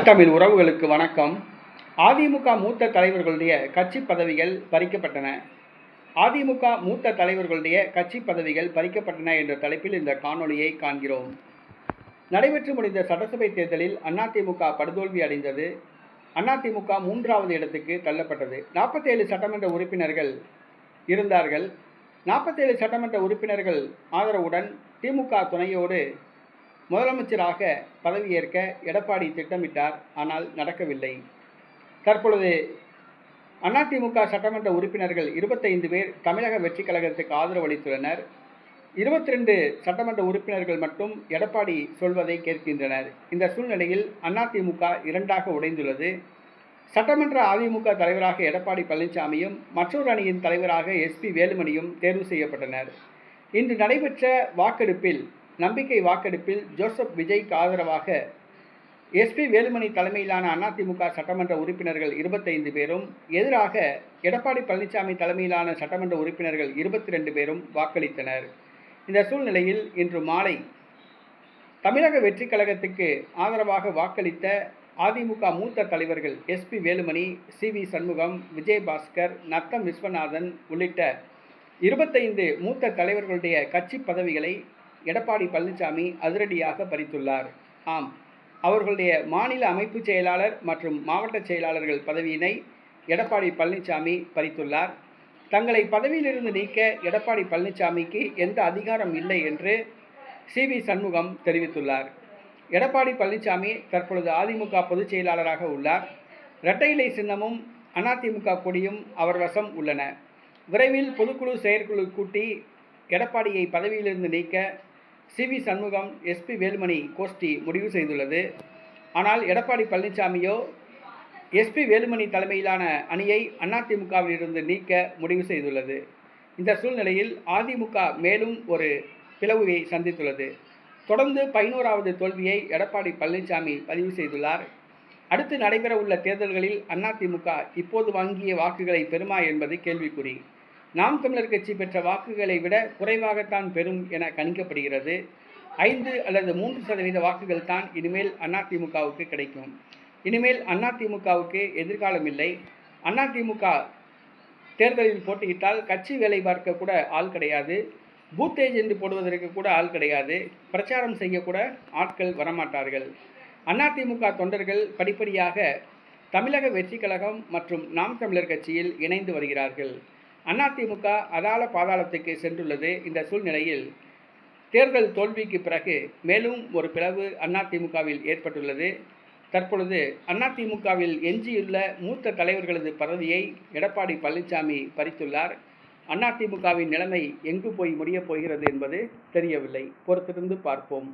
தமிழ் உறவுகளுக்கு வணக்கம். அதிமுக மூத்த தலைவர்களுடைய கட்சி பதவிகள் பறிக்கப்பட்டன. அதிமுக மூத்த தலைவர்களுடைய கட்சி பதவிகள் பறிக்கப்பட்டன என்ற தலைப்பில் இந்த காணொளியை காண்கிறோம். நடைபெற்று முடிந்த சட்டசபை தேர்தலில் அதிமுக படுதோல்வி அடைந்தது. அதிமுக 3வது இடத்துக்கு தள்ளப்பட்டது. 47 சட்டமன்ற உறுப்பினர்கள் இருந்தார்கள். 47 சட்டமன்ற உறுப்பினர்கள் ஆதரவுடன் திமுக துணையோடு முதலமைச்சராக பதவியேற்க எடப்பாடி திட்டமிட்டார். ஆனால் நடக்கவில்லை. தற்பொழுது அதிமுக சட்டமன்ற உறுப்பினர்கள் 25 பேர் தமிழக வெற்றிக் கழகத்துக்கு ஆதரவு அளித்துள்ளனர். 22 சட்டமன்ற உறுப்பினர்கள் மட்டும் எடப்பாடி சொல்வதை கேட்கின்றனர். இந்த சூழ்நிலையில் அதிமுக இரண்டாக உடைந்துள்ளது. சட்டமன்ற அதிமுக தலைவராக எடப்பாடி பழனிசாமியும் மற்றொரு அணியின் தலைவராக எஸ்பி வேலுமணியும் தேர்வு செய்யப்பட்டனர். இன்று நடைபெற்ற வாக்கெடுப்பில் நம்பிக்கை வாக்கெடுப்பில் ஜோசப் விஜய்க்கு ஆதரவாக எஸ்பி வேலுமணி தலைமையிலான அதிமுக சட்டமன்ற உறுப்பினர்கள் 25 பேரும், எதிராக எடப்பாடி பழனிசாமி தலைமையிலான சட்டமன்ற உறுப்பினர்கள் 22 பேரும் வாக்களித்தனர். இந்த சூழ்நிலையில் இன்று மாலை தமிழக வெற்றிக் கழகத்துக்கு ஆதரவாக வாக்களித்த அதிமுக மூத்த தலைவர்கள் எஸ்பி வேலுமணி, சி.வி. சண்முகம், விஜயபாஸ்கர், நத்தம் விஸ்வநாதன் உள்ளிட்ட 25 மூத்த தலைவர்களுடைய கட்சி பதவிகளை எடப்பாடி பழனிசாமி அதிரடியாக பறித்துள்ளார். ஆம், அவர்களுடைய மாநில அமைப்பு செயலாளர் மற்றும் மாவட்ட செயலாளர்கள் பதவியினை எடப்பாடி பழனிசாமி பறித்துள்ளார். தங்களை பதவியிலிருந்து நீக்க எடப்பாடி பழனிசாமிக்கு எந்த அதிகாரம் இல்லை என்று சி.வி. சண்முகம் தெரிவித்துள்ளார். எடப்பாடி பழனிசாமி தற்பொழுது அதிமுக பொதுச் செயலாளராக உள்ளார். இரட்டை இலை சின்னமும் அதிமுக கொடியும் அவர் வசம் உள்ளன. விரைவில் பொதுக்குழு செயற்குழு கூட்டி எடப்பாடியை பதவியிலிருந்து நீக்க சி.வி. சண்முகம், எஸ்பி வேலுமணி கோஷ்டி முடிவு செய்துள்ளது. ஆனால் எடப்பாடி பழனிசாமியோ எஸ்பி வேலுமணி தலைமையிலான அணியை அதிமுகவில் இருந்து நீக்க முடிவு செய்துள்ளது. இந்த சூழ்நிலையில் அதிமுக மேலும் ஒரு பிளவை சந்தித்துள்ளது. தொடர்ந்து 11வது தோல்வியை எடப்பாடி பழனிசாமி பதிவு செய்துள்ளார். அடுத்து நடைபெற உள்ள தேர்தல்களில் அதிமுக இப்போது வாங்கிய வாக்குகளை பெறுமா என்பது கேள்விக்குறி. நாம் தமிழர் கட்சி பெற்ற வாக்குகளை விட குறைவாகத்தான் பெறும் என கணிக்கப்படுகிறது. 5 அல்லது 3% வாக்குகள் தான் இனிமேல் அதிமுகவுக்கு கிடைக்கும். இனிமேல் அதிமுகவுக்கு எதிர்காலம் இல்லை. அதிமுக தேர்தலில் போட்டியிட்டால் கட்சி வேலை பார்க்க கூட ஆள் கிடையாது. பூத் ஏஜென்ட் போடுவதற்கு கூட ஆள் கிடையாது. பிரச்சாரம் செய்யக்கூட ஆட்கள் வரமாட்டார்கள். அதிமுக தொண்டர்கள் படிப்படியாக தமிழக வெற்றிக் கழகம் மற்றும் நாம் தமிழர் கட்சியில் இணைந்து வருகிறார்கள். அதிமுக அதாள பாதாளத்துக்கு சென்றுள்ளது. இந்த சூழ்நிலையில் தேர்தல் தோல்விக்கு பிறகு மேலும் ஒரு பிளவு அதிமுகவில் ஏற்பட்டுள்ளது. தற்பொழுது அதிமுகவில் எஞ்சியுள்ள மூத்த தலைவர்களது பதவியை எடப்பாடி பழனிசாமி பறித்துள்ளார். அதிமுகவின் நிலைமை எங்கு போய் முடியப் போகிறது என்பது தெரியவில்லை. பொறுத்திருந்து பார்ப்போம்.